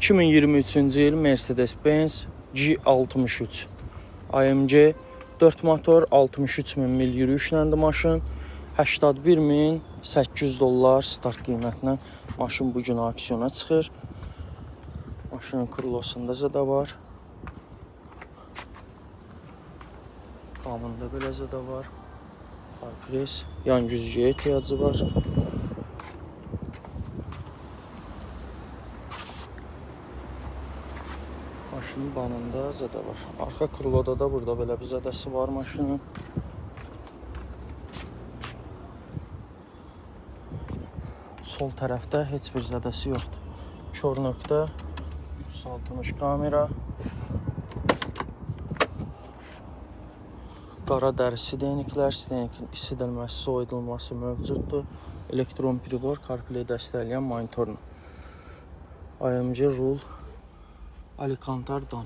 2023-cü il Mercedes-Benz G63 AMG 4 motor 63.000 mil yürüyüşləndir maşın. $81.800 start qiymətinə maşın bu gün aksiyona çıxır. Maşının krılosunda da var. Damında beləcə də var. Parkres, yan güzgüyə ehtiyacı var. Maşının banında zədə var. Arxa krıloda da burada belə bir zədəsi var maşının. Sol tərəfdə heç bir zədəsi yoxdur. Kör nöqtə, 360 kamera. Qara dərisi deyiniklər, stenikin isidilməsi, soyudulması mövcuddur. Elektron pribor, CarPlay dəstəkləyən monitorun. AMG Rule Alicantar Dan.